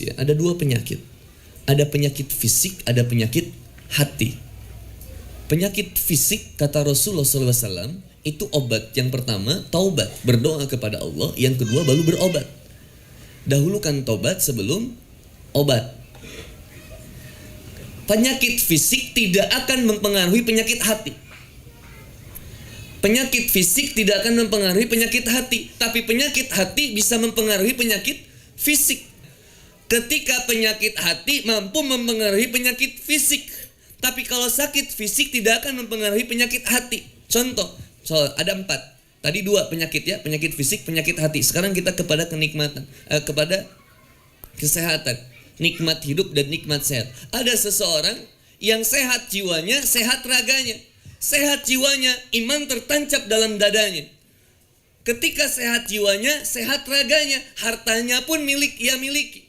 manusia ada dua penyakit. Ada penyakit fisik, ada penyakit hati. Penyakit fisik, kata Rasulullah SAW, itu obat. Yang pertama, taubat, berdoa kepada Allah. Yang kedua, baru berobat. Dahulukan taubat sebelum obat. Penyakit fisik tidak akan mempengaruhi penyakit hati. Penyakit fisik tidak akan mempengaruhi penyakit hati. Tapi penyakit hati bisa mempengaruhi penyakit fisik. Ketika penyakit hati mampu mempengaruhi penyakit fisik. Tapi kalau sakit fisik tidak akan mempengaruhi penyakit hati. Contoh, ada 4. Tadi 2 penyakit ya, penyakit fisik, penyakit hati. Sekarang kita kepada kenikmatan, kepada kesehatan. Nikmat hidup dan nikmat sehat. Ada seseorang yang sehat jiwanya, sehat raganya. Sehat jiwanya, iman tertancap dalam dadanya. Ketika sehat jiwanya, sehat raganya, hartanya pun milik ia miliki.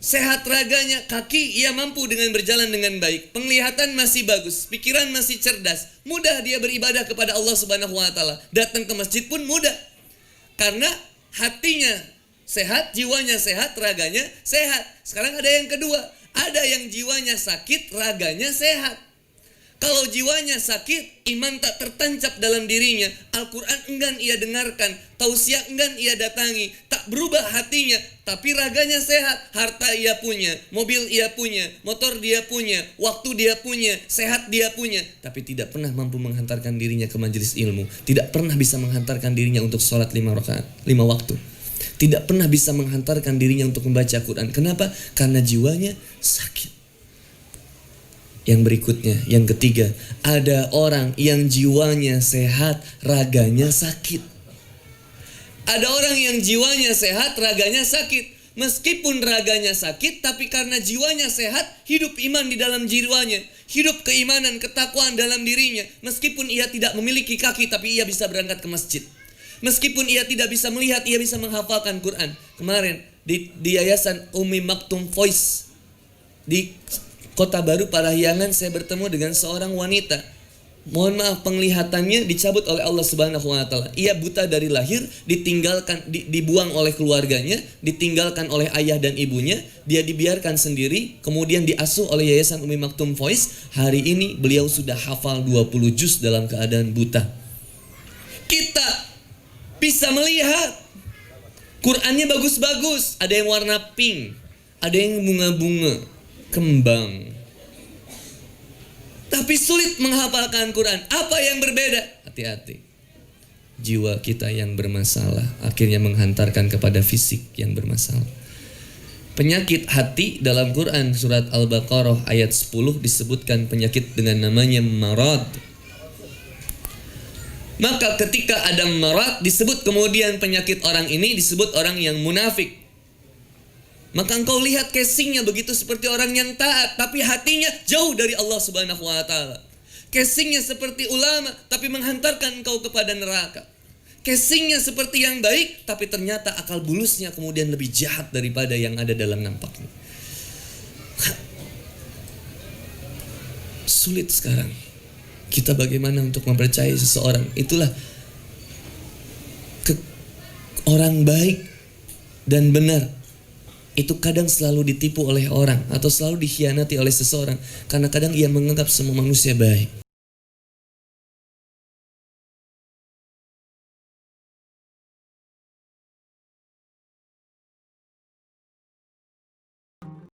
Sehat raganya, kaki ia mampu dengan berjalan dengan baik. Penglihatan masih bagus, pikiran masih cerdas. Mudah dia beribadah kepada Allah Subhanahu wa taala. Datang ke masjid pun mudah. Karena hatinya sehat, jiwanya sehat, raganya sehat. Sekarang ada yang kedua, ada yang jiwanya sakit, raganya sehat. Kalau jiwanya sakit, iman tak tertancap dalam dirinya, Al-Quran enggan ia dengarkan, tausiah enggan ia datangi, tak berubah hatinya, tapi raganya sehat, harta ia punya, mobil ia punya, motor dia punya, waktu dia punya, sehat dia punya, tapi tidak pernah mampu menghantarkan dirinya ke majelis ilmu, tidak pernah bisa menghantarkan dirinya untuk sholat 5 rakaat, 5 waktu, tidak pernah bisa menghantarkan dirinya untuk membaca Quran. Kenapa? Karena jiwanya sakit. Yang berikutnya, yang ketiga, ada orang yang jiwanya sehat, raganya sakit. Ada orang yang jiwanya sehat, raganya sakit. Meskipun raganya sakit, tapi karena jiwanya sehat, hidup iman di dalam jiwanya, hidup keimanan, ketakwaan dalam dirinya. Meskipun ia tidak memiliki kaki, tapi ia bisa berangkat ke masjid. Meskipun ia tidak bisa melihat, ia bisa menghafalkan Quran. Kemarin di Yayasan Umi Maktum Voice di Kota Baru Parahyangan, saya bertemu dengan seorang wanita. Mohon maaf, penglihatannya dicabut oleh Allah Subhanahu wa taala. Ia buta dari lahir, ditinggalkan, dibuang oleh keluarganya, ditinggalkan oleh ayah dan ibunya, dia dibiarkan sendiri, kemudian diasuh oleh Yayasan Umi Maktum Voice. Hari ini beliau sudah hafal 20 juz dalam keadaan buta. Kita bisa melihat Qurannya bagus-bagus, ada yang warna pink, ada yang bunga-bunga, kembang, tapi sulit menghafalkan Quran. Apa yang berbeda? Hati-hati, jiwa kita yang bermasalah akhirnya menghantarkan kepada fisik yang bermasalah. Penyakit hati dalam Quran surat Al-Baqarah ayat 10 disebutkan penyakit dengan namanya marad. Maka ketika ada marad disebut kemudian penyakit orang ini disebut orang yang munafik. Maka engkau lihat casingnya begitu seperti orang yang taat, tapi hatinya jauh dari Allah Subhanahu wa taala. Casingnya seperti ulama, tapi menghantarkan engkau kepada neraka. Casingnya seperti yang baik, tapi ternyata akal bulusnya kemudian lebih jahat daripada yang ada dalam nampaknya. Sulit sekarang kita bagaimana untuk mempercayai seseorang. Itulah orang baik dan benar itu kadang selalu ditipu oleh orang atau selalu dikhianati oleh seseorang karena kadang ia menganggap semua manusia baik.